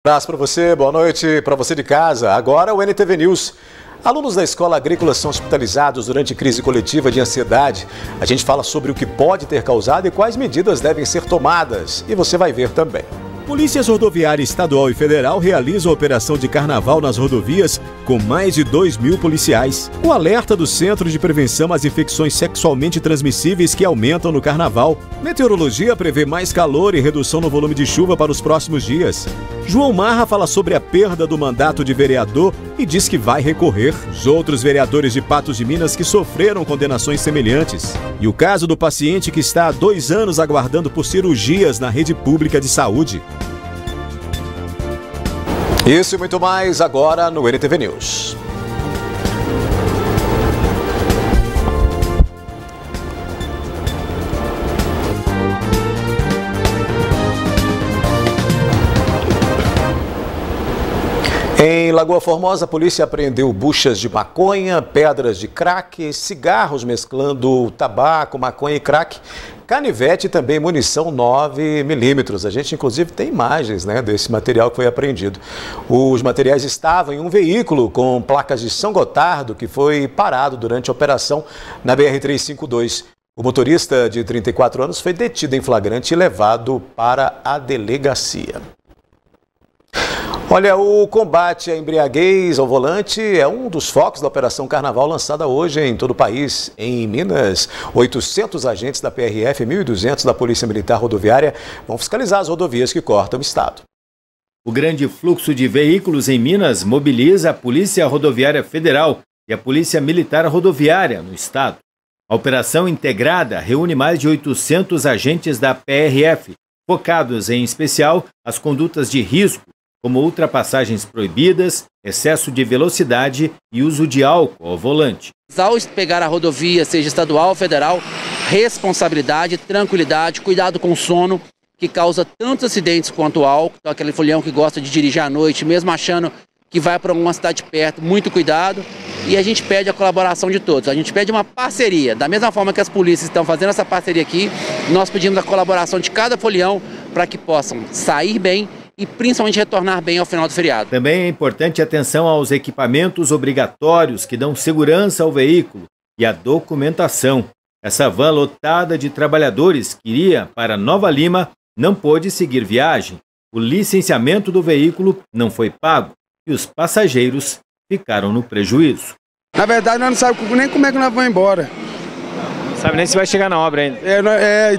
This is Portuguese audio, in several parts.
Um abraço para você, boa noite para você de casa. Agora o NTV News. Alunos da escola agrícola são hospitalizados durante crise coletiva de ansiedade. A gente fala sobre o que pode ter causado e quais medidas devem ser tomadas. E você vai ver também. Polícias Rodoviária Estadual e Federal realizam operação de carnaval nas rodovias com mais de 2.000 policiais. O alerta do Centro de Prevenção às Infecções Sexualmente Transmissíveis que aumentam no carnaval. Meteorologia prevê mais calor e redução no volume de chuva para os próximos dias. João Marra fala sobre a perda do mandato de vereador e diz que vai recorrer. Os outros vereadores de Patos de Minas que sofreram condenações semelhantes. E o caso do paciente que está há 2 anos aguardando por cirurgias na rede pública de saúde. Isso e muito mais agora no NTV News. Em Lagoa Formosa, a polícia apreendeu buchas de maconha, pedras de crack, cigarros mesclando tabaco, maconha e crack, canivete e também munição 9mm. A gente, inclusive, tem imagens, desse material que foi apreendido. Os materiais estavam em um veículo com placas de São Gotardo que foi parado durante a operação na BR-352. O motorista de 34 anos foi detido em flagrante e levado para a delegacia. Olha, o combate à embriaguez ao volante é um dos focos da Operação Carnaval lançada hoje em todo o país. Em Minas, 800 agentes da PRF e 1.200 da Polícia Militar Rodoviária vão fiscalizar as rodovias que cortam o estado. O grande fluxo de veículos em Minas mobiliza a Polícia Rodoviária Federal e a Polícia Militar Rodoviária no estado. A operação integrada reúne mais de 800 agentes da PRF, focados em especial as condutas de risco, como ultrapassagens proibidas, excesso de velocidade e uso de álcool ao volante. Ao pegar a rodovia, seja estadual ou federal, responsabilidade, tranquilidade, cuidado com o sono, que causa tantos acidentes quanto o álcool. Então, aquele folião que gosta de dirigir à noite, mesmo achando que vai para alguma cidade perto, muito cuidado. E a gente pede a colaboração de todos, a gente pede uma parceria. Da mesma forma que as polícias estão fazendo essa parceria aqui, nós pedimos a colaboração de cada folião para que possam sair bem e principalmente retornar bem ao final do feriado. Também é importante atenção aos equipamentos obrigatórios que dão segurança ao veículo e a documentação. Essa van lotada de trabalhadores que iria para Nova Lima não pôde seguir viagem. O licenciamento do veículo não foi pago e os passageiros ficaram no prejuízo. Na verdade, nós não sabemos nem como é que nós vamos embora. Não sabe nem se vai chegar na obra ainda.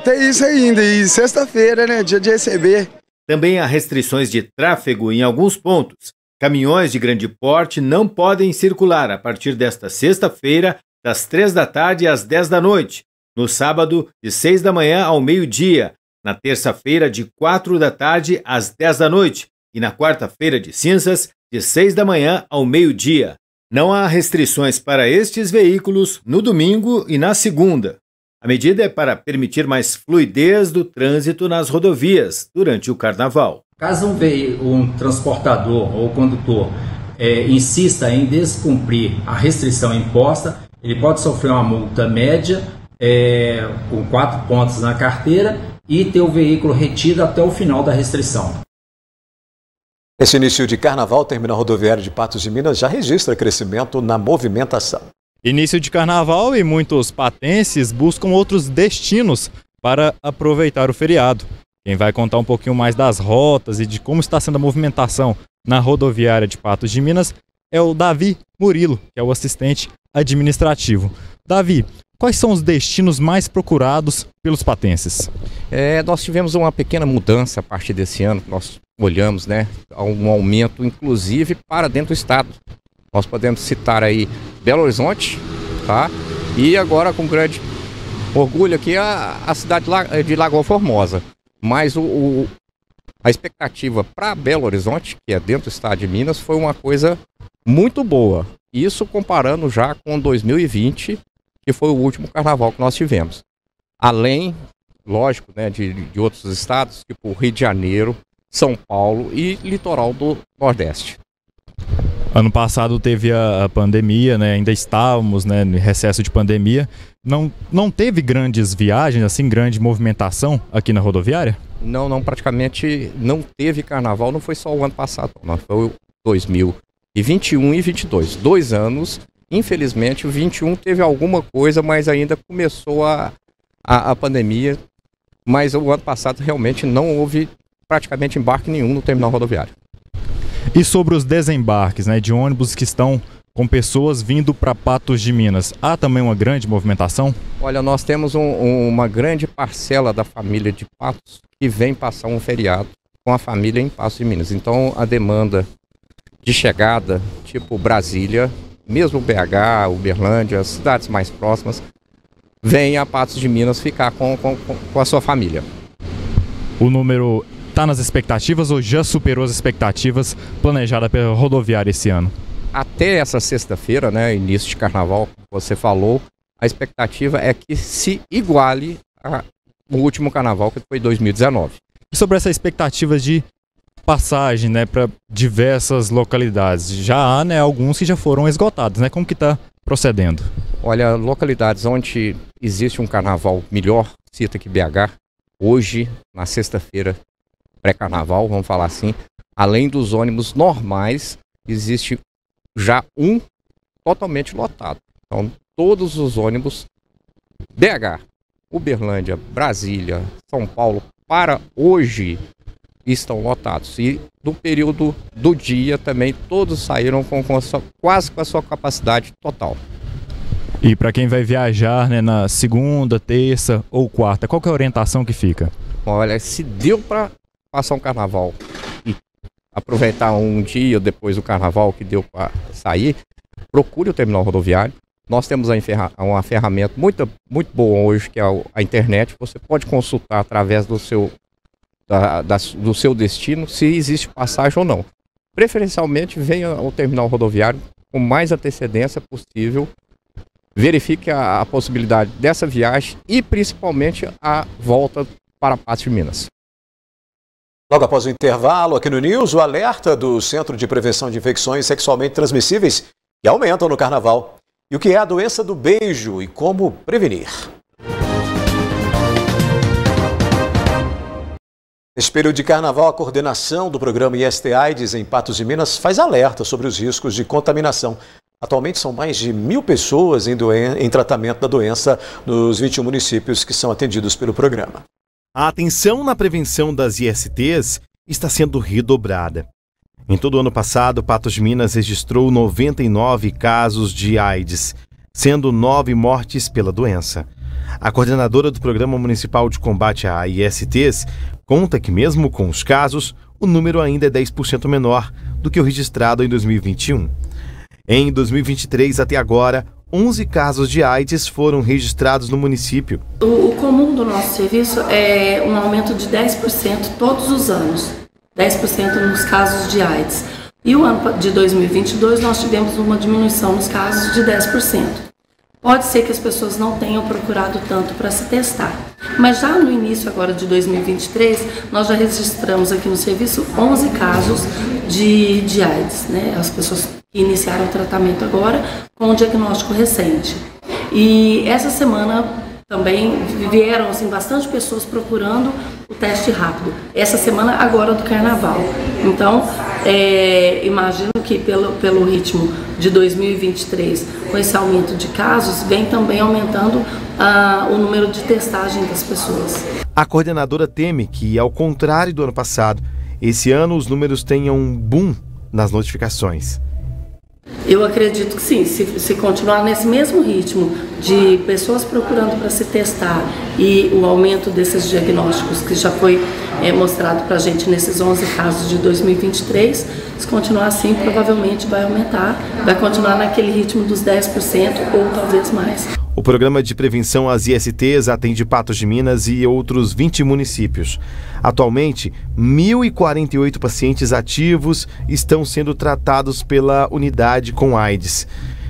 Tem isso ainda. E sexta-feira, dia de receber. Também há restrições de tráfego em alguns pontos. Caminhões de grande porte não podem circular a partir desta sexta-feira, das 3 da tarde às 10 da noite. No sábado, de 6 da manhã ao meio-dia. Na terça-feira, de 4 da tarde às 10 da noite. E na quarta-feira de cinzas, de 6 da manhã ao meio-dia. Não há restrições para estes veículos no domingo e na segunda. A medida é para permitir mais fluidez do trânsito nas rodovias durante o carnaval. Caso um transportador ou condutor insista em descumprir a restrição imposta, ele pode sofrer uma multa média com 4 pontos na carteira e ter o veículo retido até o final da restrição. Esse início de carnaval, o terminal rodoviário de Patos de Minas já registra crescimento na movimentação. Início de carnaval e muitos patenses buscam outros destinos para aproveitar o feriado. Quem vai contar um pouquinho mais das rotas e de como está sendo a movimentação na rodoviária de Patos de Minas é o Davi Murilo, que é o assistente administrativo. Davi, quais são os destinos mais procurados pelos patenses? Nós tivemos uma pequena mudança a partir desse ano, nós olhamos, um aumento inclusive para dentro do estado. Nós podemos citar aí Belo Horizonte, tá? E agora com grande orgulho aqui a cidade de Lagoa Formosa. Mas a expectativa para Belo Horizonte, que é dentro do estado de Minas, foi uma coisa muito boa. Isso comparando já com 2020, que foi o último carnaval que nós tivemos. Além, lógico, de outros estados, tipo Rio de Janeiro, São Paulo e litoral do Nordeste. Ano passado teve a pandemia, ainda estávamos no recesso de pandemia. Não teve grandes viagens, assim, grande movimentação aqui na rodoviária? Não, praticamente não teve carnaval, não foi só o ano passado, não, foi 2021 e 22. 2 anos, infelizmente, o 21 teve alguma coisa, mas ainda começou a pandemia, mas o ano passado realmente não houve praticamente embarque nenhum no terminal rodoviário. E sobre os desembarques, né, de ônibus que estão com pessoas vindo para Patos de Minas, há também uma grande movimentação? Olha, nós temos uma grande parcela da família de Patos que vem passar um feriado com a família em Patos de Minas. Então a demanda de chegada, tipo Brasília, mesmo BH, Uberlândia, as cidades mais próximas, vem a Patos de Minas ficar com a sua família. O número está nas expectativas ou já superou as expectativas planejadas pela rodoviária esse ano? Até essa sexta-feira, né, início de carnaval, você falou, a expectativa é que se iguale ao último carnaval, que foi 2019. E sobre essa expectativa de passagem, né, para diversas localidades, já há, né, alguns que já foram esgotados, né? Como que está procedendo? Olha, localidades onde existe um carnaval melhor, cita aqui BH, hoje, na sexta-feira, pré-carnaval, vamos falar assim, além dos ônibus normais, existe já um totalmente lotado. Então, todos os ônibus BH, Uberlândia, Brasília, São Paulo, para hoje, estão lotados. E no período do dia também, todos saíram quase com a sua capacidade total. E para quem vai viajar, né, na segunda, terça ou quarta, qual que é a orientação que fica? Olha, se deu para passar um carnaval e aproveitar um dia depois do carnaval que deu para sair, procure o terminal rodoviário. Nós temos uma ferramenta muito boa hoje, que é a internet. Você pode consultar através do seu destino se existe passagem ou não. Preferencialmente, venha ao terminal rodoviário com mais antecedência possível. Verifique a possibilidade dessa viagem e principalmente a volta para Patos de Minas. Logo após o intervalo, aqui no News, o alerta do Centro de Prevenção de Infecções Sexualmente Transmissíveis que aumentam no carnaval. E o que é a doença do beijo e como prevenir. Neste período de carnaval, a coordenação do programa IST/AIDS em Patos de Minas faz alerta sobre os riscos de contaminação. Atualmente são mais de 1.000 pessoas em tratamento da doença nos 21 municípios que são atendidos pelo programa. A atenção na prevenção das ISTs está sendo redobrada. Em todo o ano passado, Patos de Minas registrou 99 casos de AIDS, sendo 9 mortes pela doença. A coordenadora do Programa Municipal de Combate a ISTs conta que, mesmo com os casos, o número ainda é 10% menor do que o registrado em 2021. Em 2023, até agora, 11 casos de AIDS foram registrados no município. O comum do nosso serviço é um aumento de 10% todos os anos, 10% nos casos de AIDS. E o ano de 2022 nós tivemos uma diminuição nos casos de 10%. Pode ser que as pessoas não tenham procurado tanto para se testar, mas já no início agora de 2023, nós já registramos aqui no serviço 11 casos de AIDS, né? As pessoas que iniciaram o tratamento agora com o diagnóstico recente. E essa semana também vieram assim, bastante pessoas procurando o teste rápido. Essa semana agora do carnaval. Então, imagino que pelo ritmo de 2023, com esse aumento de casos, vem também aumentando o número de testagem das pessoas. A coordenadora teme que, ao contrário do ano passado, esse ano os números tenham um boom nas notificações. Eu acredito que sim, se continuar nesse mesmo ritmo de pessoas procurando para se testar e o aumento desses diagnósticos que já foi mostrado para a gente nesses 11 casos de 2023, se continuar assim, provavelmente vai aumentar, vai continuar naquele ritmo dos 10% ou talvez mais. O programa de prevenção às ISTs atende Patos de Minas e outros 20 municípios. Atualmente, 1.048 pacientes ativos estão sendo tratados pela unidade com AIDS.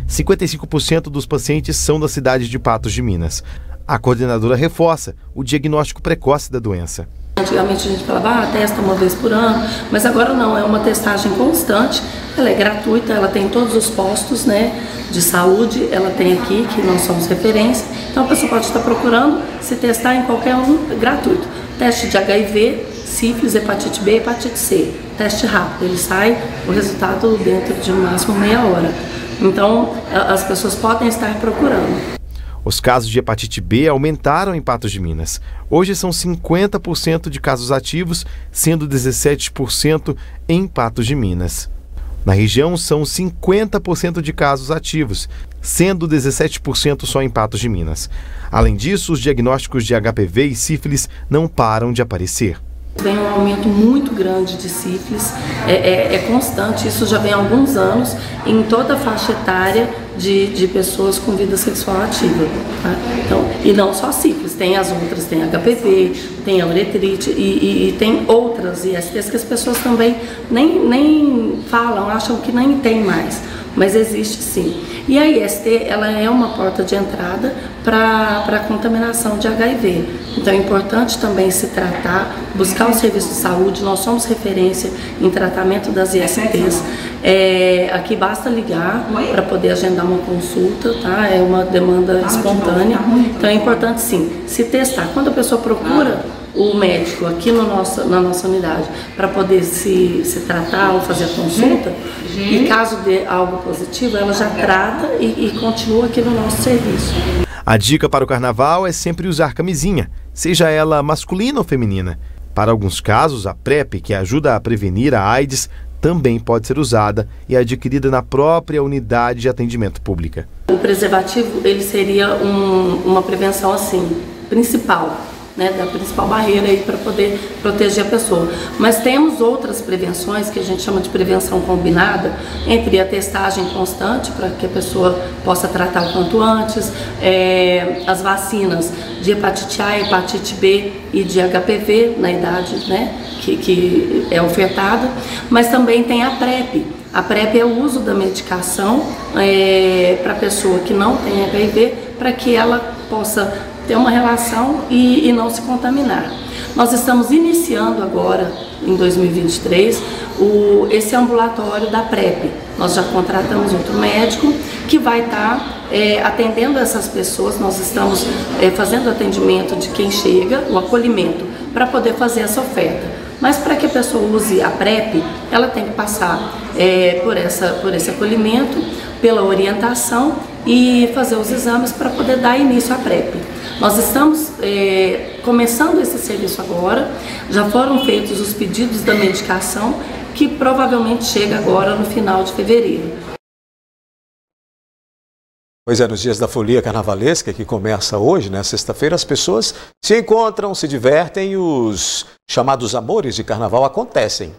55% dos pacientes são da cidade de Patos de Minas. A coordenadora reforça o diagnóstico precoce da doença. Antigamente a gente falava, testa uma vez por ano, mas agora não, é uma testagem constante, ela é gratuita, ela tem todos os postos, né, de saúde, ela tem aqui, que nós somos referência, então a pessoa pode estar procurando se testar em qualquer um, gratuito. teste de HIV, sífilis, hepatite B, hepatite C, teste rápido, ele sai o resultado dentro de no máximo meia hora. Então, as pessoas podem estar procurando. Os casos de hepatite B aumentaram em Patos de Minas. Hoje são 50% de casos ativos, sendo 17% em Patos de Minas. Na região, são 50% de casos ativos, sendo 17% só em Patos de Minas. Além disso, os diagnósticos de HPV e sífilis não param de aparecer. Vem um aumento muito grande de sífilis, é constante, isso já vem há alguns anos, em toda a faixa etária de pessoas com vida sexual ativa. Tá? Então, e não só sífilis, tem as outras, tem HPV, tem a uretrite e tem outras ISTs que as pessoas também nem falam, acham que nem tem mais, mas existe sim. E a IST, ela é uma porta de entrada para a contaminação de HIV. Então é importante também se tratar, buscar o serviço de saúde. Nós somos referência em tratamento das ISTs. Aqui basta ligar para poder agendar uma consulta, tá? É uma demanda espontânea. Então é importante sim se testar. Quando a pessoa procura o médico aqui na nossa unidade para poder se tratar ou fazer a consulta, e caso dê algo positivo, ela já trata e continua aqui no nosso serviço. A dica para o carnaval é sempre usar camisinha, seja ela masculina ou feminina. Para alguns casos, a PrEP, que ajuda a prevenir a AIDS, também pode ser usada e adquirida na própria unidade de atendimento pública. O preservativo, ele seria uma prevenção assim, principal. Né, da principal barreira aí para poder proteger a pessoa. Mas temos outras prevenções que a gente chama de prevenção combinada, entre a testagem constante para que a pessoa possa tratar o quanto antes, as vacinas de hepatite A, hepatite B e de HPV na idade, né, que é ofertada, mas também tem a PrEP. A PrEP é o uso da medicação para a pessoa que não tem HIV, para que ela possa ter uma relação e não se contaminar. Nós estamos iniciando agora, em 2023, esse ambulatório da PrEP. Nós já contratamos outro médico que vai estar atendendo essas pessoas. Nós estamos fazendo atendimento de quem chega, o acolhimento, para poder fazer essa oferta. Mas para que a pessoa use a PrEP, ela tem que passar por esse acolhimento, pela orientação e fazer os exames para poder dar início à PrEP. Nós estamos começando esse serviço agora, já foram feitos os pedidos da medicação, que provavelmente chega agora no final de fevereiro. Pois é, nos dias da folia carnavalesca, que começa hoje, né, sexta-feira, as pessoas se encontram, se divertem e os chamados amores de carnaval acontecem.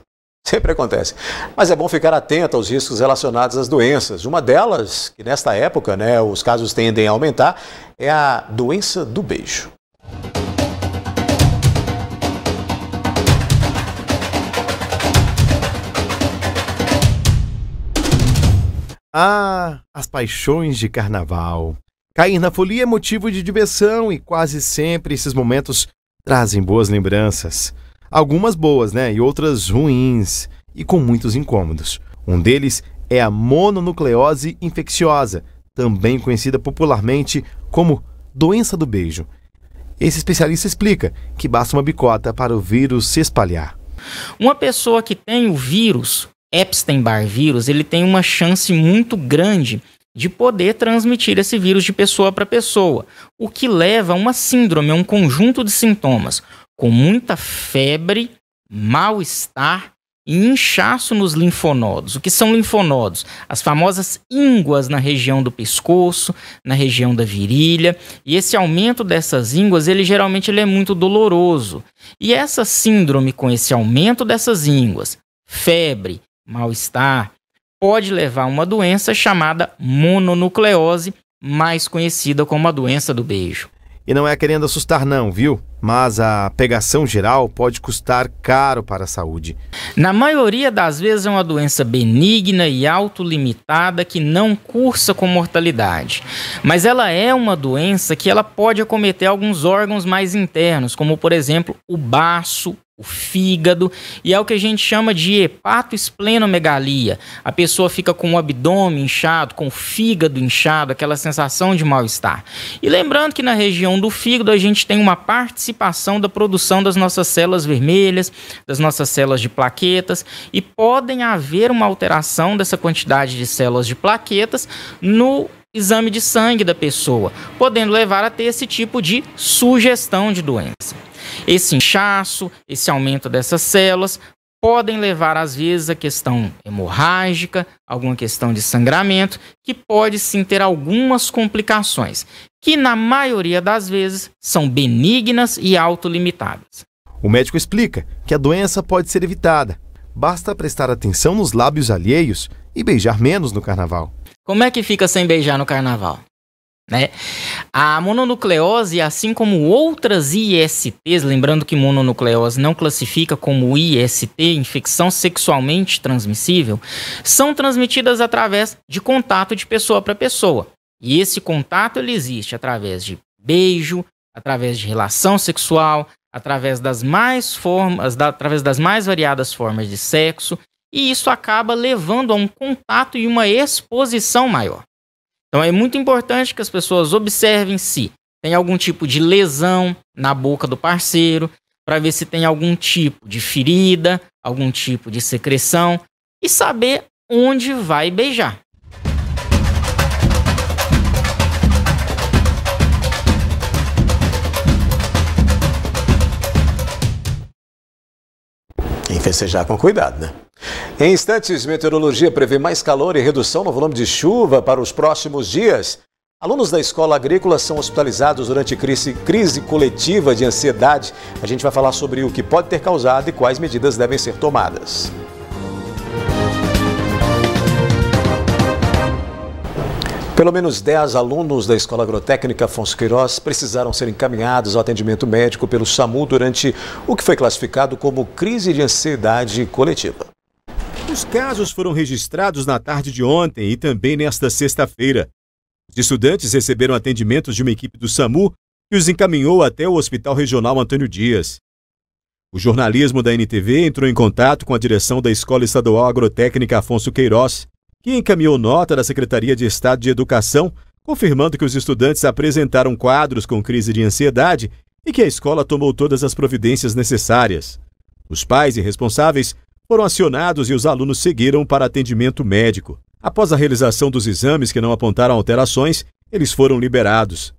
Sempre acontece. Mas é bom ficar atento aos riscos relacionados às doenças. Uma delas, que nesta época, né, os casos tendem a aumentar, é a doença do beijo. Ah, as paixões de carnaval. Cair na folia é motivo de diversão e quase sempre esses momentos trazem boas lembranças. Algumas boas, né? E outras ruins e com muitos incômodos. Um deles é a mononucleose infecciosa, também conhecida popularmente como doença do beijo. Esse especialista explica que basta uma bicota para o vírus se espalhar. Uma pessoa que tem o vírus, Epstein-Barr vírus, ele tem uma chance muito grande de poder transmitir esse vírus de pessoa para pessoa, o que leva a uma síndrome, a um conjunto de sintomas, com muita febre, mal-estar e inchaço nos linfonodos. O que são linfonodos? As famosas ínguas na região do pescoço, na região da virilha. E esse aumento dessas ínguas, geralmente é muito doloroso. E essa síndrome com esse aumento dessas ínguas, febre, mal-estar, pode levar a uma doença chamada mononucleose, mais conhecida como a doença do beijo. E não é querendo assustar não, viu? Mas a pegação geral pode custar caro para a saúde. Na maioria das vezes é uma doença benigna e autolimitada que não cursa com mortalidade. Mas ela é uma doença que ela pode acometer alguns órgãos mais internos, como por exemplo o baço, o fígado, e é o que a gente chama de hepatoesplenomegalia. A pessoa fica com o abdômen inchado, com o fígado inchado, aquela sensação de mal-estar. E lembrando que na região do fígado a gente tem uma participação antecipação da produção das nossas células vermelhas, das nossas células de plaquetas, e podem haver uma alteração dessa quantidade de células de plaquetas no exame de sangue da pessoa, podendo levar a ter esse tipo de sugestão de doença. Esse inchaço, esse aumento dessas células podem levar, às vezes, a questão hemorrágica, alguma questão de sangramento, que pode sim ter algumas complicações, que na maioria das vezes são benignas e autolimitadas. O médico explica que a doença pode ser evitada. Basta prestar atenção nos lábios alheios e beijar menos no carnaval. Como é que fica sem beijar no carnaval? Né? A mononucleose, assim como outras ISTs, lembrando que mononucleose não classifica como IST, infecção sexualmente transmissível, são transmitidas através de contato de pessoa para pessoa. E esse contato ele existe através de beijo, através de relação sexual, através das mais variadas formas de sexo, e isso acaba levando a um contato e uma exposição maior. Então é muito importante que as pessoas observem se tem algum tipo de lesão na boca do parceiro, para ver se tem algum tipo de ferida, algum tipo de secreção, e saber onde vai beijar. Em festejar com cuidado, né? Em instantes, meteorologia prevê mais calor e redução no volume de chuva para os próximos dias. Alunos da escola agrícola são hospitalizados durante crise coletiva de ansiedade. A gente vai falar sobre o que pode ter causado e quais medidas devem ser tomadas. Pelo menos 10 alunos da Escola Agrotécnica Afonso Queiroz precisaram ser encaminhados ao atendimento médico pelo SAMU durante o que foi classificado como crise de ansiedade coletiva. Os casos foram registrados na tarde de ontem e também nesta sexta-feira. Os estudantes receberam atendimentos de uma equipe do SAMU que os encaminhou até o Hospital Regional Antônio Dias. O jornalismo da NTV entrou em contato com a direção da Escola Estadual Agrotécnica Afonso Queiroz, que encaminhou nota da Secretaria de Estado de Educação, confirmando que os estudantes apresentaram quadros com crise de ansiedade e que a escola tomou todas as providências necessárias. Os pais e responsáveis foram acionados e os alunos seguiram para atendimento médico. Após a realização dos exames que não apontaram alterações, eles foram liberados.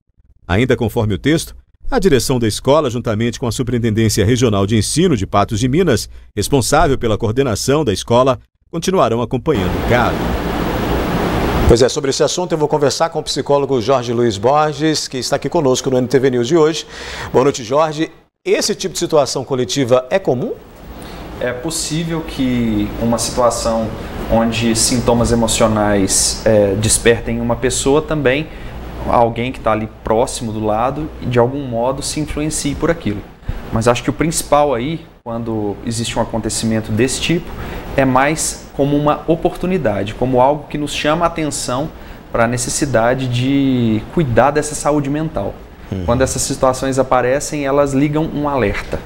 Ainda conforme o texto, a direção da escola, juntamente com a Superintendência Regional de Ensino de Patos de Minas, responsável pela coordenação da escola, continuarão acompanhando o caso. Pois é, sobre esse assunto eu vou conversar com o psicólogo Jorge Luiz Borges, que está aqui conosco no NTV News de hoje. Boa noite, Jorge. Esse tipo de situação coletiva é comum? É possível que uma situação onde sintomas emocionais despertem uma pessoa também, alguém que está ali próximo do lado, e de algum modo se influencie por aquilo. Mas acho que o principal aí, quando existe um acontecimento desse tipo, é mais como uma oportunidade, como algo que nos chama a atenção para a necessidade de cuidar dessa saúde mental. Quando essas situações aparecem, elas ligam um alerta.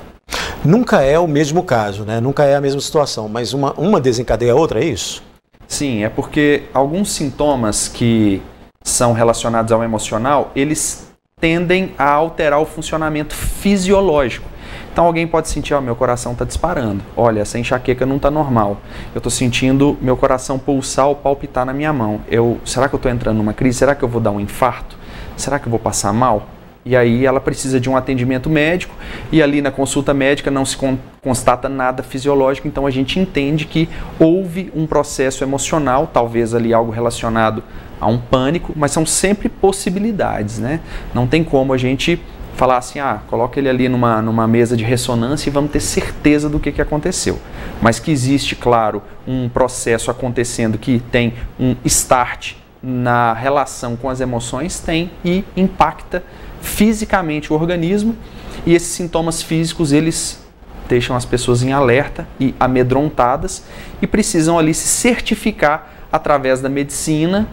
Nunca é o mesmo caso, né? Nunca é a mesma situação, mas uma desencadeia a outra, é isso? Sim, é porque alguns sintomas que são relacionados ao emocional, eles tendem a alterar o funcionamento fisiológico. Então alguém pode sentir, meu coração está disparando, olha, essa enxaqueca não está normal, eu estou sentindo meu coração pulsar ou palpitar na minha mão, será que eu estou entrando numa crise, será que eu vou dar um infarto, será que eu vou passar mal? E aí ela precisa de um atendimento médico e ali na consulta médica não se constata nada fisiológico, então a gente entende que houve um processo emocional, talvez ali algo relacionado a um pânico, mas são sempre possibilidades, né? Não tem como a gente falar assim, coloca ele ali numa mesa de ressonância e vamos ter certeza do que aconteceu. Mas que existe, claro, um processo acontecendo que tem um start na relação com as emoções, tem, e impacta fisicamente o organismo, e esses sintomas físicos, eles deixam as pessoas em alerta e amedrontadas e precisam ali se certificar através da medicina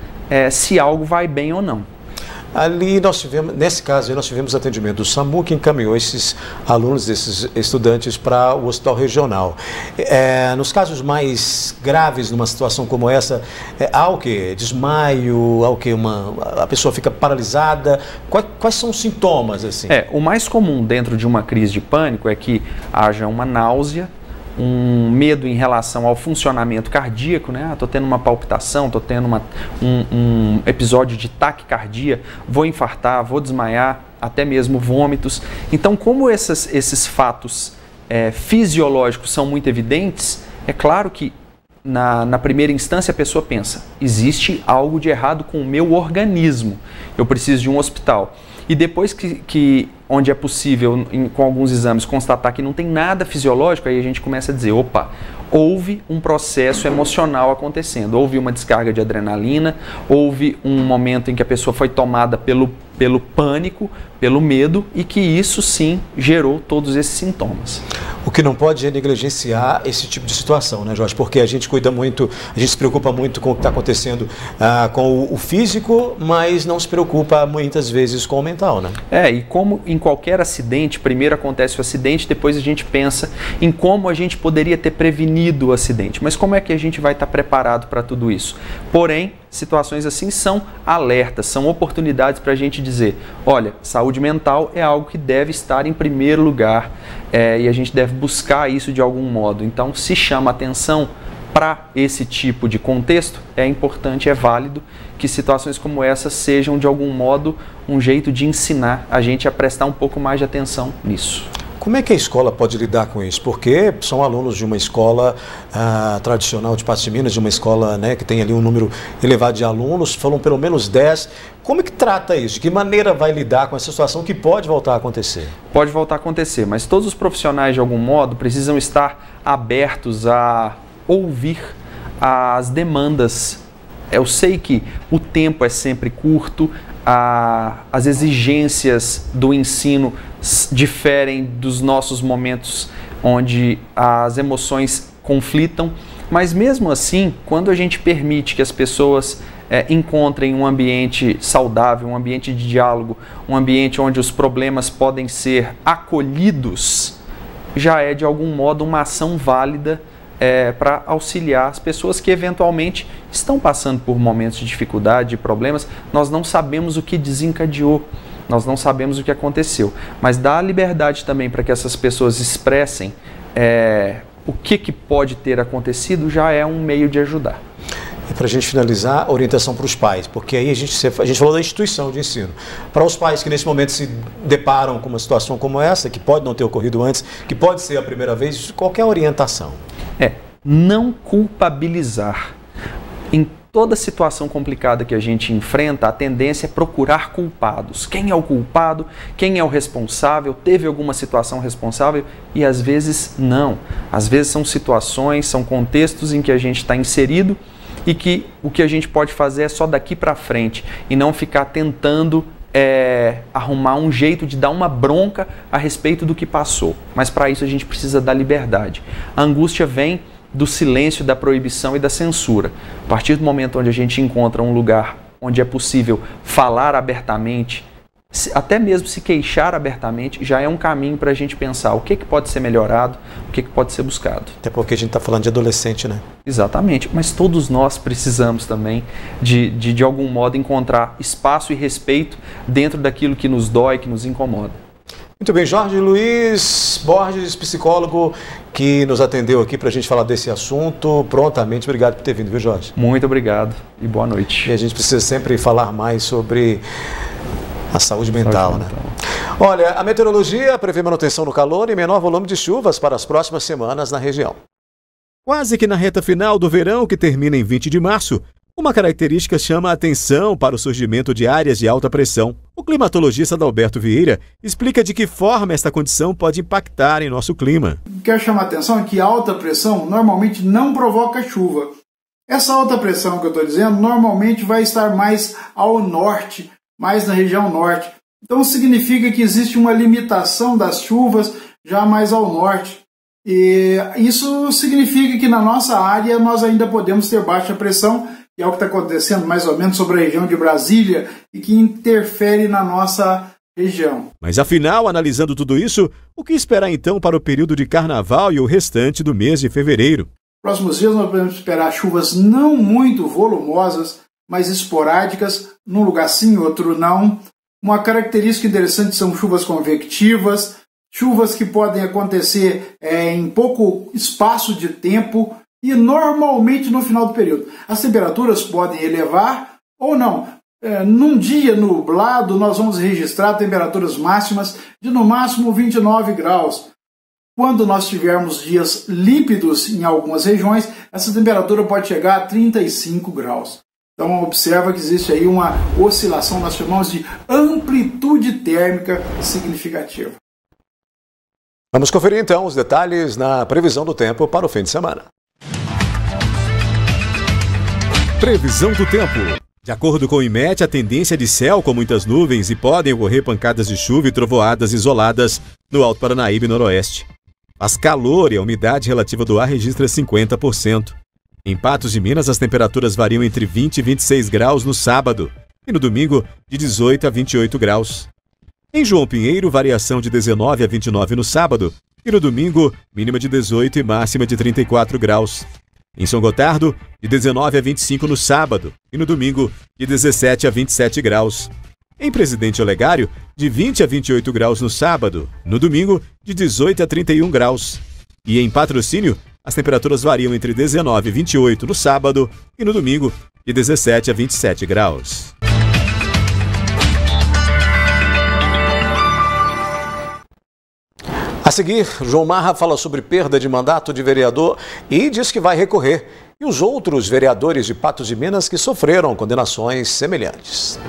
se algo vai bem ou não. Ali nós tivemos, nesse caso aí, nós tivemos atendimento do SAMU que encaminhou esses alunos, esses estudantes para o hospital regional. Nos casos mais graves, numa situação como essa, há o quê? Desmaio, há o quê? A pessoa fica paralisada? Quais são os sintomas, assim? O mais comum dentro de uma crise de pânico é que haja uma náusea, um medo em relação ao funcionamento cardíaco, né? Estou tendo uma palpitação, estou tendo um episódio de taquicardia, vou infartar, vou desmaiar, até mesmo vômitos. Então, como esses fatos fisiológicos são muito evidentes, é claro que na primeira instância a pessoa pensa, existe algo de errado com o meu organismo, eu preciso de um hospital. E depois que onde é possível, com alguns exames, constatar que não tem nada fisiológico, aí a gente começa a dizer, opa, houve um processo emocional acontecendo, houve uma descarga de adrenalina, houve um momento em que a pessoa foi tomada pelo pânico, pelo medo, e que isso sim gerou todos esses sintomas. O que não pode é negligenciar esse tipo de situação, né, Jorge? Porque a gente cuida muito, a gente se preocupa muito com o que está acontecendo com o físico, mas não se preocupa muitas vezes com o mental, né? E como em qualquer acidente, primeiro acontece o acidente, depois a gente pensa em como a gente poderia ter prevenido o acidente. Mas como é que a gente vai estar preparado para tudo isso? Porém, situações assim são alertas, são oportunidades para a gente dizer, olha, saúde mental é algo que deve estar em primeiro lugar e a gente deve buscar isso de algum modo. Então, se chama atenção para esse tipo de contexto, é importante, é válido que situações como essa sejam de algum modo um jeito de ensinar a gente a prestar um pouco mais de atenção nisso. Como é que a escola pode lidar com isso? Porque são alunos de uma escola tradicional de Patos de Minas, de uma escola, né, que tem ali um número elevado de alunos, falam pelo menos 10. Como é que trata isso? De que maneira vai lidar com essa situação que pode voltar a acontecer? Pode voltar a acontecer, mas todos os profissionais, de algum modo, precisam estar abertos a ouvir as demandas. Eu sei que o tempo é sempre curto, as exigências do ensino diferem dos nossos momentos onde as emoções conflitam, mas mesmo assim, quando a gente permite que as pessoas encontrem um ambiente saudável, um ambiente de diálogo, um ambiente onde os problemas podem ser acolhidos, já é de algum modo uma ação válida para auxiliar as pessoas que eventualmente estão passando por momentos de dificuldade, de problemas. Nós não sabemos o que desencadeou, nós não sabemos o que aconteceu, mas dá liberdade também para que essas pessoas expressem o que pode ter acontecido, já é um meio de ajudar. E para a gente finalizar, orientação para os pais, porque aí a gente falou da instituição de ensino. Para os pais que nesse momento se deparam com uma situação como essa, que pode não ter ocorrido antes, que pode ser a primeira vez, qualquer orientação? Não culpabilizar. Em toda situação complicada que a gente enfrenta, a tendência é procurar culpados. Quem é o culpado? Quem é o responsável? Teve alguma situação responsável? E às vezes não. Às vezes são situações, são contextos em que a gente está inserido e que o que a gente pode fazer é só daqui para frente e não ficar tentando arrumar um jeito de dar uma bronca a respeito do que passou. Mas para isso a gente precisa da liberdade. A angústia vem do silêncio, da proibição e da censura. A partir do momento onde a gente encontra um lugar onde é possível falar abertamente, até mesmo se queixar abertamente, já é um caminho para a gente pensar o que pode ser melhorado, o que pode ser buscado. Até porque a gente está falando de adolescente, né? Exatamente, mas todos nós precisamos também de algum modo encontrar espaço e respeito dentro daquilo que nos dói, que nos incomoda. Muito bem, Jorge Luiz Borges, psicólogo, que nos atendeu aqui para a gente falar desse assunto prontamente. Obrigado por ter vindo, viu, Jorge? Muito obrigado e boa noite. E a gente precisa sempre falar mais sobre a saúde mental, né? Olha, a meteorologia prevê manutenção no calor e menor volume de chuvas para as próximas semanas na região. Quase que na reta final do verão, que termina em 20 de março, uma característica chama a atenção para o surgimento de áreas de alta pressão. O climatologista Adalberto Vieira explica de que forma esta condição pode impactar em nosso clima. O que quero chamar a atenção é que alta pressão normalmente não provoca chuva. Essa alta pressão que eu estou dizendo normalmente vai estar mais ao norte, mais na região norte. Então significa que existe uma limitação das chuvas já mais ao norte. E isso significa que na nossa área nós ainda podemos ter baixa pressão, que é o que está acontecendo mais ou menos sobre a região de Brasília e que interfere na nossa região. Mas afinal, analisando tudo isso, o que esperar então para o período de carnaval e o restante do mês de fevereiro? Próximos dias nós podemos esperar chuvas não muito volumosas, mas esporádicas, num lugar sim, outro não. Uma característica interessante são chuvas convectivas, chuvas que podem acontecer em pouco espaço de tempo e normalmente no final do período. As temperaturas podem elevar ou não. Num dia nublado, nós vamos registrar temperaturas máximas de no máximo 29 graus. Quando nós tivermos dias límpidos em algumas regiões, essa temperatura pode chegar a 35 graus. Então observa que existe aí uma oscilação, nós chamamos de amplitude térmica significativa. Vamos conferir então os detalhes na previsão do tempo para o fim de semana. Previsão do tempo. De acordo com o IMET, a tendência é de céu com muitas nuvens e podem ocorrer pancadas de chuva e trovoadas isoladas no Alto Paranaíba e Noroeste. Faz calor e a umidade relativa do ar registra 50%. Em Patos de Minas, as temperaturas variam entre 20 e 26 graus no sábado e no domingo de 18 a 28 graus. Em João Pinheiro, variação de 19 a 29 no sábado e no domingo, mínima de 18 e máxima de 34 graus. Em São Gotardo, de 19 a 25 no sábado e no domingo, de 17 a 27 graus. Em Presidente Olegário, de 20 a 28 graus no sábado, no domingo, de 18 a 31 graus. E em Patrocínio, as temperaturas variam entre 19 e 28 no sábado e no domingo, de 17 a 27 graus. A seguir, João Marra fala sobre perda de mandato de vereador e diz que vai recorrer. E os outros vereadores de Patos de Minas que sofreram condenações semelhantes.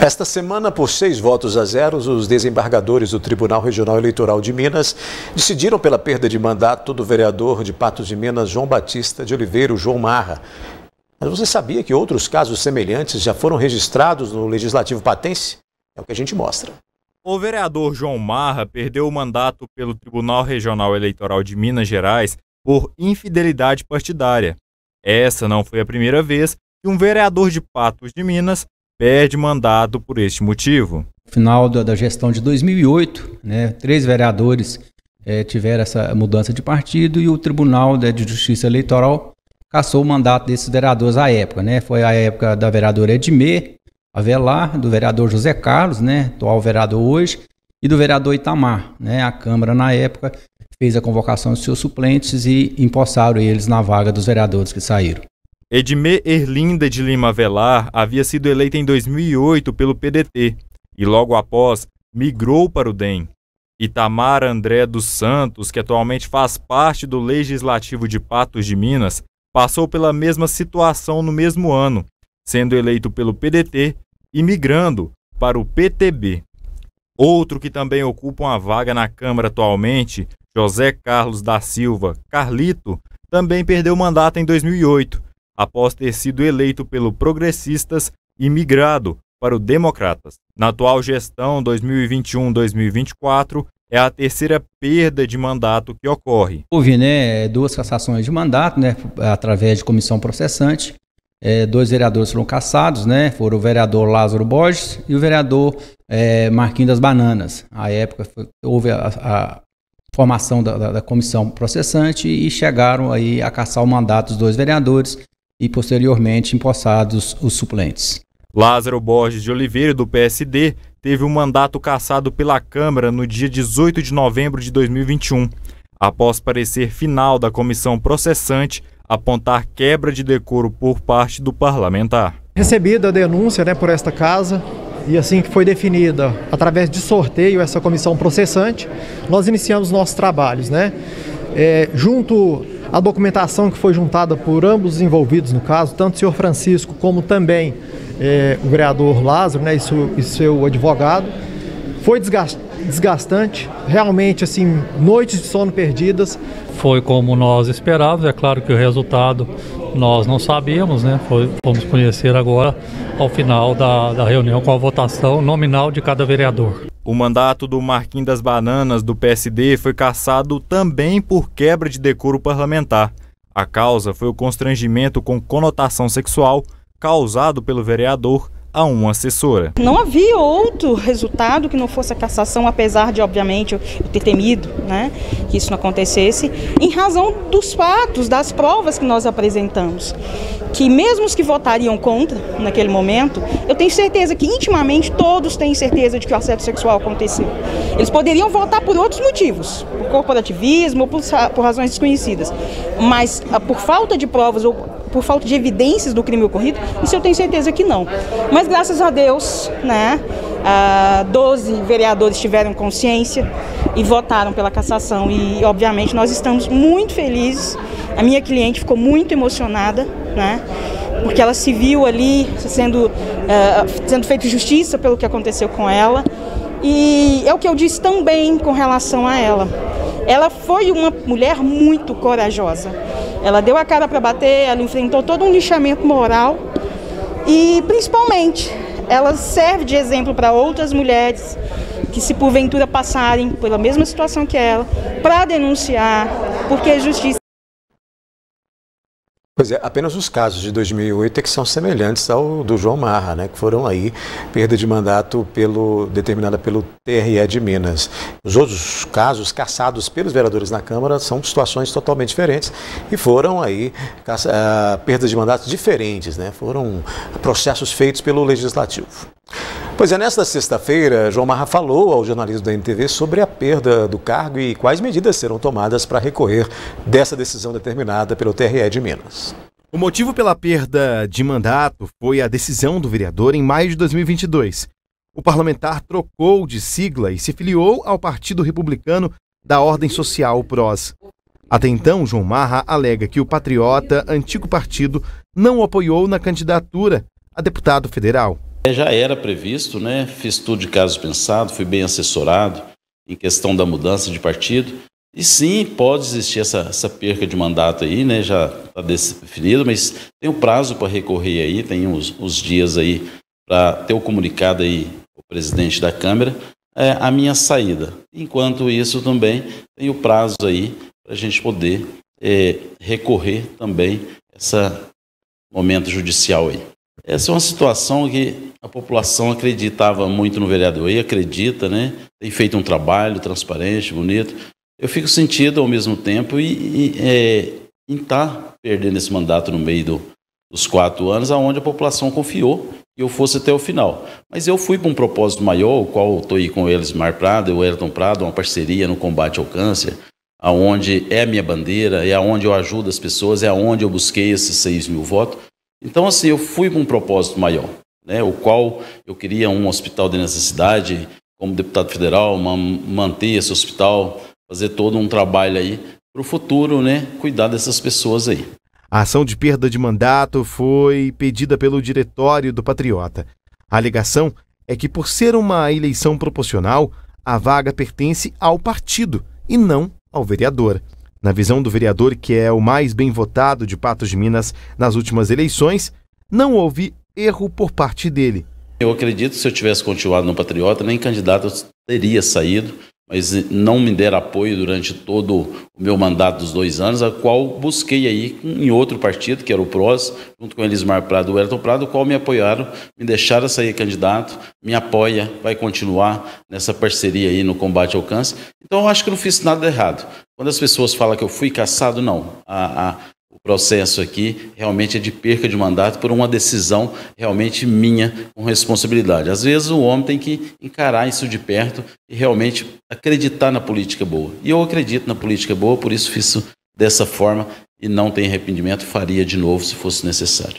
Esta semana, por 6 votos a 0, os desembargadores do Tribunal Regional Eleitoral de Minas decidiram pela perda de mandato do vereador de Patos de Minas, João Batista de Oliveira, João Marra. Mas você sabia que outros casos semelhantes já foram registrados no Legislativo patense? É o que a gente mostra. O vereador João Marra perdeu o mandato pelo Tribunal Regional Eleitoral de Minas Gerais por infidelidade partidária. Essa não foi a primeira vez que um vereador de Patos de Minas perde mandato por este motivo. No final da gestão de 2008, 3 vereadores tiveram essa mudança de partido e o Tribunal de Justiça Eleitoral cassou o mandato desses vereadores à época. Foi a época da vereadora Edmê Avelar, do vereador José Carlos, atual vereador hoje, e do vereador Itamar. A Câmara, na época, fez a convocação dos seus suplentes e empossaram eles na vaga dos vereadores que saíram. Edmê Erlinda de Lima Avelar havia sido eleita em 2008 pelo PDT e logo após migrou para o DEM. Itamar André dos Santos, que atualmente faz parte do Legislativo de Patos de Minas, passou pela mesma situação no mesmo ano, sendo eleito pelo PDT e migrando para o PTB. Outro que também ocupa uma vaga na Câmara atualmente, José Carlos da Silva Carlito, também perdeu o mandato em 2008, após ter sido eleito pelo Progressistas e migrado para o Democratas. Na atual gestão 2021-2024, é a terceira perda de mandato que ocorre. Houve 2 cassações de mandato, através de comissão processante. 2 vereadores foram cassados, foram o vereador Lázaro Borges e o vereador Marquinhos das Bananas. À época houve a formação da comissão processante e chegaram aí a cassar o mandato dos 2 vereadores e posteriormente empossados os suplentes. Lázaro Borges de Oliveira, do PSD, teve um mandato cassado pela Câmara no dia 18 de novembro de 2021, após parecer final da comissão processante apontar quebra de decoro por parte do parlamentar. Recebida a denúncia por esta casa e assim que foi definida através de sorteio essa comissão processante, nós iniciamos nossos trabalhos, junto à documentação que foi juntada por ambos os envolvidos no caso, tanto o senhor Francisco como também o vereador Lázaro, e seu advogado. Foi desgastante, realmente assim, noites de sono perdidas. Foi como nós esperávamos, é claro que o resultado nós não sabíamos, Fomos conhecer agora ao final da reunião com a votação nominal de cada vereador. O mandato do Marquinhos das Bananas, do PSD, foi cassado também por quebra de decoro parlamentar. A causa foi o constrangimento com conotação sexual causado pelo vereador a uma assessora. Não havia outro resultado que não fosse a cassação, apesar de, obviamente, eu ter temido, né, que isso não acontecesse, em razão dos fatos, das provas que nós apresentamos. Que mesmo os que votariam contra, naquele momento, eu tenho certeza que intimamente todos têm certeza de que o assédio sexual aconteceu. Eles poderiam votar por outros motivos, por corporativismo ou por razões desconhecidas, mas por falta de provas ou por falta de evidências do crime ocorrido, isso eu tenho certeza que não. Mas graças a Deus, né, 12 vereadores tiveram consciência e votaram pela cassação e, obviamente, nós estamos muito felizes. A minha cliente ficou muito emocionada, né, porque ela se viu ali sendo feita justiça pelo que aconteceu com ela. E é o que eu disse também com relação a ela. Ela foi uma mulher muito corajosa. Ela deu a cara para bater, ela enfrentou todo um lixamento moral e, principalmente, ela serve de exemplo para outras mulheres que, se porventura passarem pela mesma situação que ela, para denunciar, porque a justiça... Pois é, apenas os casos de 2008 é que são semelhantes ao do João Marra, né, que foram aí perda de mandato determinada pelo TRE de Minas. Os outros casos cassados pelos vereadores na Câmara são situações totalmente diferentes e foram aí perdas de mandatos diferentes, né, foram processos feitos pelo Legislativo. Pois é, nesta sexta-feira, João Marra falou ao jornalismo da NTV sobre a perda do cargo e quais medidas serão tomadas para recorrer dessa decisão determinada pelo TRE de Minas. O motivo pela perda de mandato foi a decisão do vereador em maio de 2022. O parlamentar trocou de sigla e se filiou ao Partido Republicano da Ordem Social, o PROS. Até então, João Marra alega que o patriota, antigo partido, não o apoiou na candidatura a deputado federal. Já era previsto, né? Fiz tudo de caso pensado, fui bem assessorado em questão da mudança de partido. E sim, pode existir essa perca de mandato aí, né? Já está definido, mas tem um prazo para recorrer aí, tem os dias aí para ter o comunicado aí o presidente da Câmara, a minha saída. Enquanto isso também tem o prazo aí para a gente poder recorrer também esse momento judicial aí. Essa é uma situação que a população acreditava muito no vereador e acredita, né? Tem feito um trabalho transparente, bonito. Eu fico sentido ao mesmo tempo em estar perdendo esse mandato no meio dos 4 anos, aonde a população confiou que eu fosse até o final. Mas eu fui para um propósito maior, o qual estou aí com o Elismar Prado e o Ayrton Prado, uma parceria no combate ao câncer, aonde é a minha bandeira, é aonde eu ajudo as pessoas, é aonde eu busquei esses 6 mil votos. Então, assim, eu fui para um propósito maior, né, o qual eu queria um hospital de necessidade, como deputado federal, manter esse hospital, fazer todo um trabalho aí para o futuro, né, cuidar dessas pessoas aí. A ação de perda de mandato foi pedida pelo diretório do Patriota. A alegação é que, por ser uma eleição proporcional, a vaga pertence ao partido e não ao vereador. Na visão do vereador, que é o mais bem votado de Patos de Minas nas últimas eleições, não houve erro por parte dele. Eu acredito que se eu tivesse continuado no Patriota, nem candidato eu teria saído, mas não me deram apoio durante todo o meu mandato dos 2 anos, a qual busquei aí em outro partido, que era o PROS, junto com o Elismar Prado e o Ayrton Prado, o qual me apoiaram, me deixaram sair candidato, me apoia, vai continuar nessa parceria aí no combate ao câncer. Então eu acho que eu não fiz nada errado. Quando as pessoas falam que eu fui cassado, não. O processo aqui realmente é de perca de mandato por uma decisão realmente minha, com responsabilidade. Às vezes o homem tem que encarar isso de perto e realmente acreditar na política boa. E eu acredito na política boa, por isso fiz isso dessa forma e não tenho arrependimento, faria de novo se fosse necessário.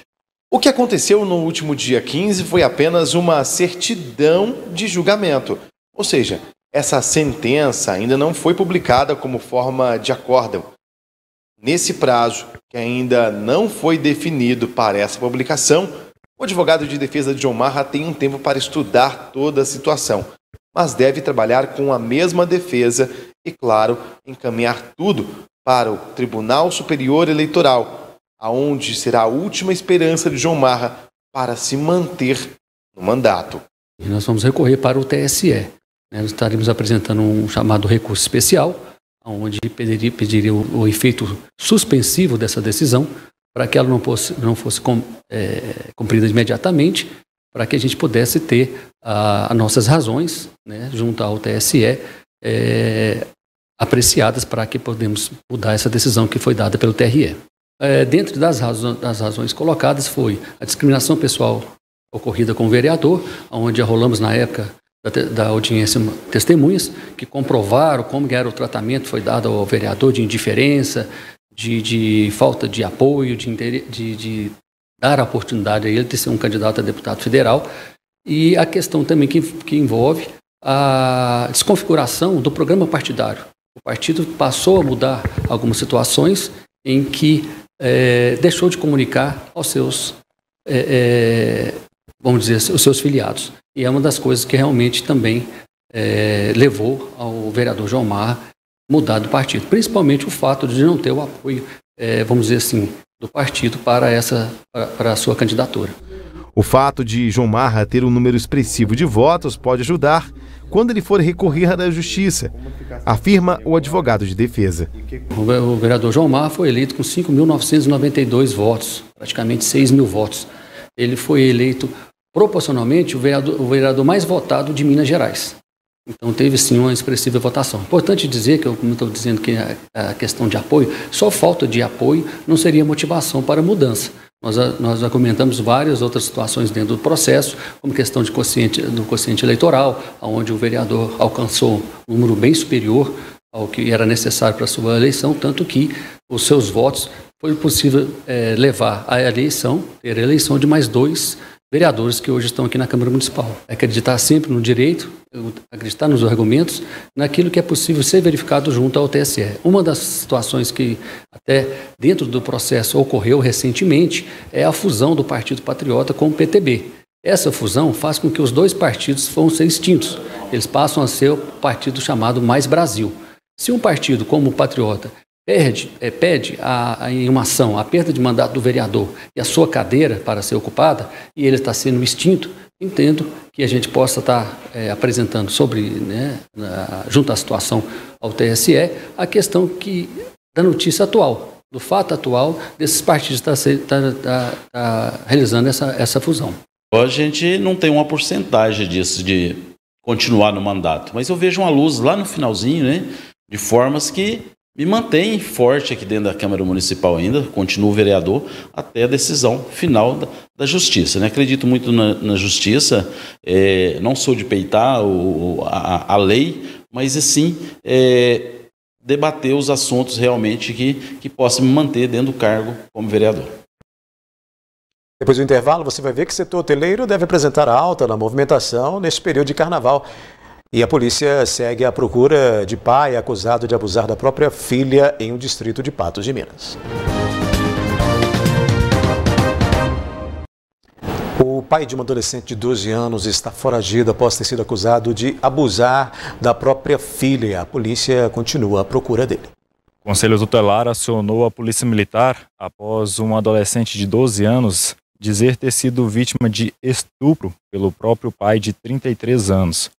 O que aconteceu no último dia 15 foi apenas uma certidão de julgamento, ou seja, essa sentença ainda não foi publicada como forma de acórdão. Nesse prazo, que ainda não foi definido para essa publicação, o advogado de defesa de João Marra tem um tempo para estudar toda a situação, mas deve trabalhar com a mesma defesa e, claro, encaminhar tudo para o Tribunal Superior Eleitoral, aonde será a última esperança de João Marra para se manter no mandato. E nós vamos recorrer para o TSE. né, nós estaríamos apresentando um chamado recurso especial, onde pediria o efeito suspensivo dessa decisão, para que ela não fosse cumprida imediatamente, para que a gente pudesse ter as nossas razões, né, junto ao TSE, apreciadas para que podemos mudar essa decisão que foi dada pelo TRE. Dentro das razões colocadas foi a discriminação pessoal ocorrida com o vereador, onde arrolamos na época da audiência testemunhas que comprovaram como era o tratamento que foi dado ao vereador de indiferença, de falta de apoio, de dar a oportunidade a ele de ser um candidato a deputado federal, e a questão também que envolve a desconfiguração do programa partidário. O partido passou a mudar algumas situações em que deixou de comunicar aos seus, vamos dizer, os seus filiados. E é uma das coisas que realmente também levou ao vereador Jomar mudar do partido, principalmente o fato de não ter o apoio, vamos dizer assim, do partido para a sua candidatura. O fato de João Marra ter um número expressivo de votos pode ajudar quando ele for recorrer à justiça, afirma o advogado de defesa. O vereador João Marra foi eleito com 5.992 votos, praticamente 6 mil votos. Ele foi eleito proporcionalmente o vereador mais votado de Minas Gerais. Então teve sim uma expressiva votação. Importante dizer que, como estou dizendo, que a questão de apoio, só falta de apoio não seria motivação para a mudança. Nós argumentamos várias outras situações dentro do processo, como questão do quociente eleitoral, onde o vereador alcançou um número bem superior ao que era necessário para a sua eleição, tanto que os seus votos foi possível levar à eleição, ter a eleição de mais 2 vereadores que hoje estão aqui na Câmara Municipal. Acreditar sempre no direito, acreditar nos argumentos, naquilo que é possível ser verificado junto ao TSE. Uma das situações que até dentro do processo ocorreu recentemente é a fusão do Partido Patriota com o PTB. Essa fusão faz com que os 2 partidos vão ser extintos. Eles passam a ser o partido chamado Mais Brasil. Se um partido como o Patriota pede em uma ação a perda de mandato do vereador e a sua cadeira para ser ocupada, e ele está sendo extinto, entendo que a gente possa estar apresentando junto à situação ao TSE, a questão da notícia atual, do fato atual desses partidos estar realizando essa fusão. A gente não tem uma porcentagem disso, de continuar no mandato, mas eu vejo uma luz lá no finalzinho, né, de formas que me mantém forte aqui dentro da Câmara Municipal ainda, continuo vereador, até a decisão final da Justiça. Né? Acredito muito na Justiça, não sou de peitar a lei, mas sim debater os assuntos realmente que possam me manter dentro do cargo como vereador. Depois do intervalo, você vai ver que o setor hoteleiro deve apresentar alta na movimentação neste período de carnaval. E a polícia segue à procura de pai acusado de abusar da própria filha em um distrito de Patos de Minas. O pai de uma adolescente de 12 anos está foragido após ter sido acusado de abusar da própria filha. A polícia continua à procura dele. O Conselho Tutelar acionou a Polícia Militar após um adolescente de 12 anos dizer ter sido vítima de estupro pelo próprio pai de 33 anos.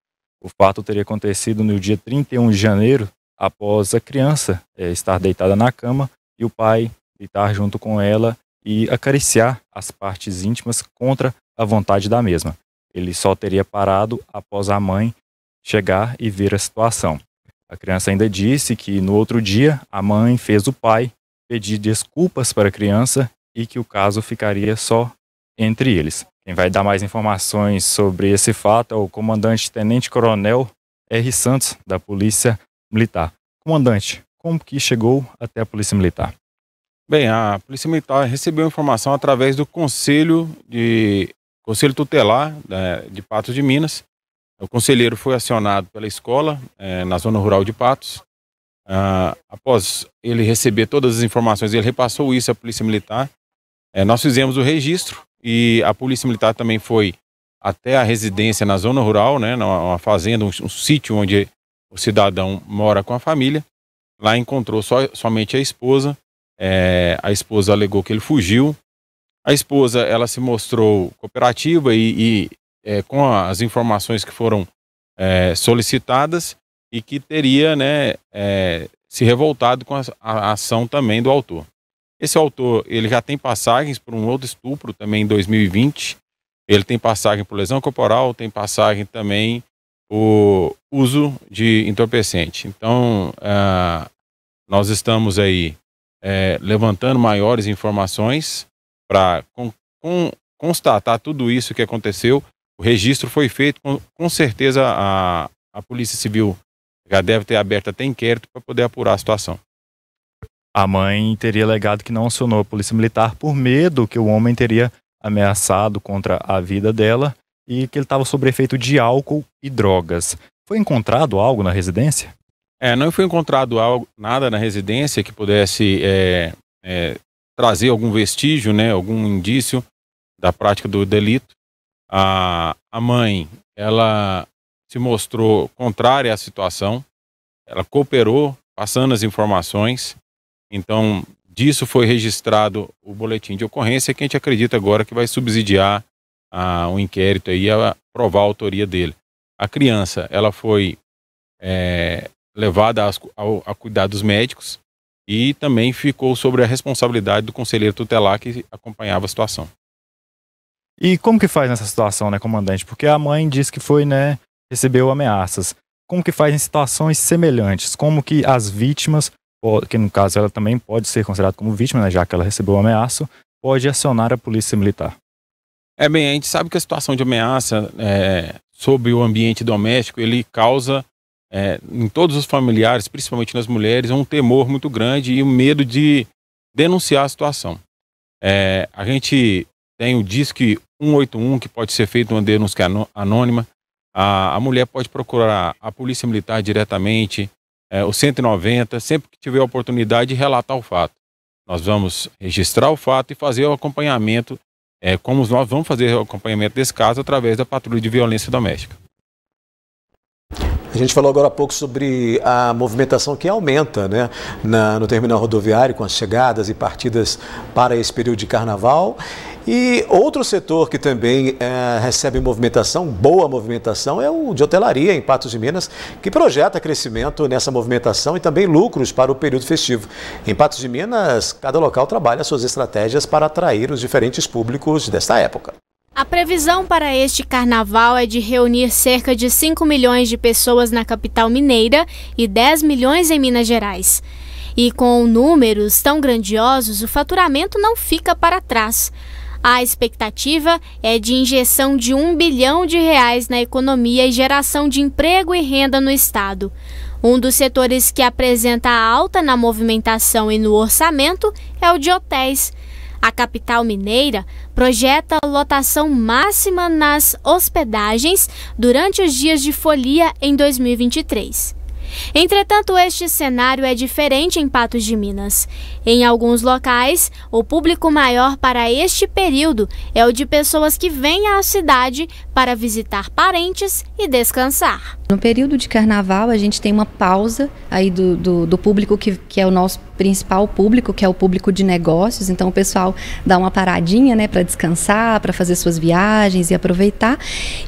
O fato teria acontecido no dia 31 de janeiro, após a criança estar deitada na cama e o pai deitar junto com ela e acariciar as partes íntimas contra a vontade da mesma. Ele só teria parado após a mãe chegar e ver a situação. A criança ainda disse que no outro dia a mãe fez o pai pedir desculpas para a criança e que o caso ficaria só entre eles. Quem vai dar mais informações sobre esse fato é o comandante Tenente Coronel R. Santos, da Polícia Militar. Comandante, como que chegou até a Polícia Militar? Bem, a Polícia Militar recebeu informação através do Conselho Tutelar de Patos de Minas. O conselheiro foi acionado pela escola na zona rural de Patos. Após ele receber todas as informações, ele repassou isso à Polícia Militar. Nós fizemos o registro. E a Polícia Militar também foi até a residência na zona rural, né, uma fazenda, um sítio onde o cidadão mora com a família. Lá encontrou somente a esposa. A esposa alegou que ele fugiu. A esposa, ela se mostrou cooperativa e com as informações que foram solicitadas e que teria, né, se revoltado com a ação também do autor. Esse autor, ele já tem passagens por um outro estupro também em 2020, ele tem passagem por lesão corporal, tem passagem também por uso de entorpecente. Então, nós estamos aí levantando maiores informações para constatar tudo isso que aconteceu. O registro foi feito, com certeza a Polícia Civil já deve ter aberto até inquérito para poder apurar a situação. A mãe teria alegado que não acionou a Polícia Militar por medo que o homem teria ameaçado contra a vida dela e que ele estava sob efeito de álcool e drogas. Foi encontrado algo na residência? Não foi encontrado nada na residência que pudesse trazer algum vestígio, né, algum indício da prática do delito. A mãe, ela se mostrou contrária à situação, ela cooperou, passando as informações. Então, disso foi registrado o boletim de ocorrência, que a gente acredita agora que vai subsidiar um inquérito aí a provar a autoria dele. A criança, ela foi levada a cuidados médicos e também ficou sobre a responsabilidade do conselheiro tutelar que acompanhava a situação. E como que faz nessa situação, né, comandante? Porque a mãe disse que foi, né, recebeu ameaças. Como que faz em situações semelhantes? Como que as vítimas, que no caso ela também pode ser considerada como vítima, né, já que ela recebeu ameaça, pode acionar a Polícia Militar? A gente sabe que a situação de ameaça sobre o ambiente doméstico, ele causa em todos os familiares, principalmente nas mulheres, um temor muito grande e um medo de denunciar a situação. A gente tem o Disque 181, que pode ser feito uma denúncia anônima. A mulher pode procurar a Polícia Militar diretamente, o 190, sempre que tiver a oportunidade de relatar o fato. Nós vamos registrar o fato e fazer o acompanhamento, como nós vamos fazer o acompanhamento desse caso através da Patrulha de Violência Doméstica. A gente falou agora há pouco sobre a movimentação que aumenta, né, no terminal rodoviário, com as chegadas e partidas para esse período de carnaval. E outro setor que também recebe movimentação, boa movimentação, é o de hotelaria em Patos de Minas, que projeta crescimento nessa movimentação e também lucros para o período festivo. Em Patos de Minas, cada local trabalha suas estratégias para atrair os diferentes públicos desta época. A previsão para este carnaval é de reunir cerca de 5 milhões de pessoas na capital mineira e 10 milhões em Minas Gerais. E com números tão grandiosos, o faturamento não fica para trás. A expectativa é de injeção de R$1 bilhão na economia e geração de emprego e renda no estado. Um dos setores que apresenta alta na movimentação e no orçamento é o de hotéis. A capital mineira projeta lotação máxima nas hospedagens durante os dias de folia em 2023. Entretanto, este cenário é diferente em Patos de Minas. Em alguns locais, o público maior para este período é o de pessoas que vêm à cidade para visitar parentes e descansar. No período de carnaval, a gente tem uma pausa aí do público que é o nosso principal público, que é o público de negócios. Então o pessoal dá uma paradinha, né, para descansar, para fazer suas viagens e aproveitar.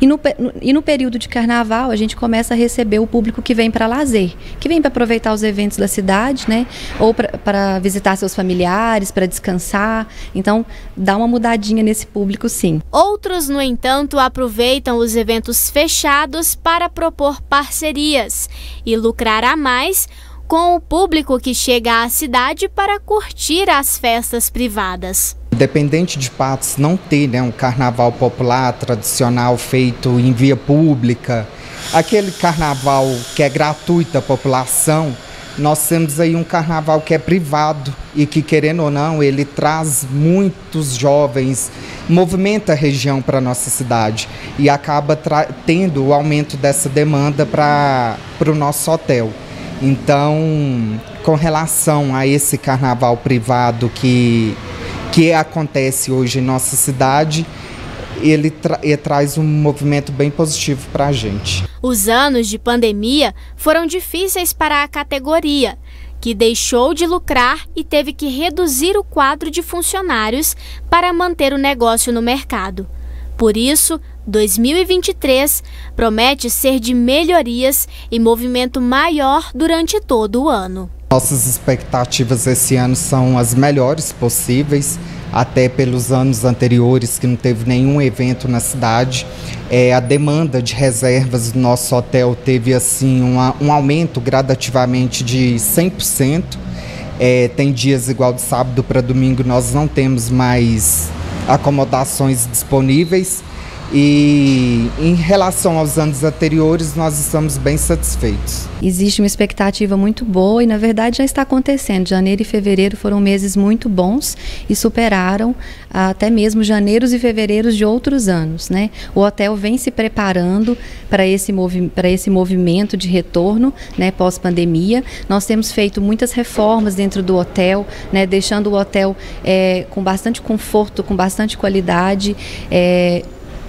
E no período de carnaval, a gente começa a receber o público que vem para lazer, que vem para aproveitar os eventos da cidade, né, ou para visitar seus familiares, para descansar. Então dá uma mudadinha nesse público, sim. Outros, no entanto, aproveitam os eventos fechados para propor parcerias e lucrar a mais com o público que chega à cidade para curtir as festas privadas. Independente de Patos não ter, né, um carnaval popular tradicional feito em via pública, aquele carnaval que é gratuito à população, nós temos aí um carnaval que é privado e que, querendo ou não, ele traz muitos jovens, movimenta a região para a nossa cidade e acaba tendo o aumento dessa demanda para o nosso hotel. Então, com relação a esse carnaval privado que acontece hoje em nossa cidade, ele traz um movimento bem positivo para a gente. Os anos de pandemia foram difíceis para a categoria, que deixou de lucrar e teve que reduzir o quadro de funcionários para manter o negócio no mercado. Por isso, 2023 promete ser de melhorias e movimento maior durante todo o ano. Nossas expectativas esse ano são as melhores possíveis, até pelos anos anteriores que não teve nenhum evento na cidade. A demanda de reservas do nosso hotel teve assim um aumento gradativamente de 100%. Tem dias igual de sábado para domingo nós não temos mais acomodações disponíveis. E em relação aos anos anteriores, nós estamos bem satisfeitos. Existe uma expectativa muito boa e, na verdade, já está acontecendo. Janeiro e fevereiro foram meses muito bons e superaram até mesmo janeiros e fevereiros de outros anos, né? O hotel vem se preparando para esse movimento de retorno, né, pós-pandemia. Nós temos feito muitas reformas dentro do hotel, né, deixando o hotel com bastante conforto, com bastante qualidade,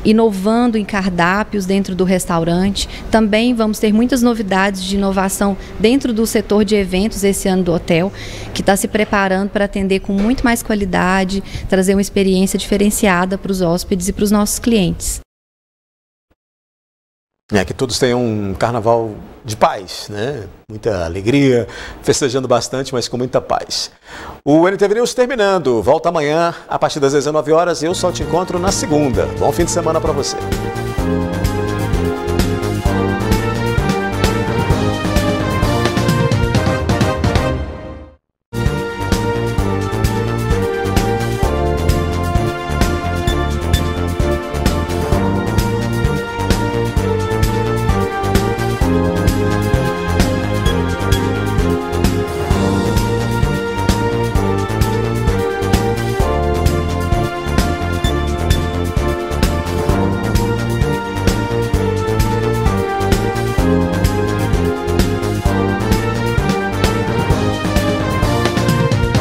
inovando em cardápios dentro do restaurante. Também vamos ter muitas novidades de inovação dentro do setor de eventos esse ano do hotel, que está se preparando para atender com muito mais qualidade, trazer uma experiência diferenciada para os hóspedes e para os nossos clientes. Que todos tenham um carnaval de paz, né? Muita alegria, festejando bastante, mas com muita paz. O NTV News terminando. Volta amanhã, a partir das 19 horas. Eu só te encontro na segunda. Bom fim de semana para você.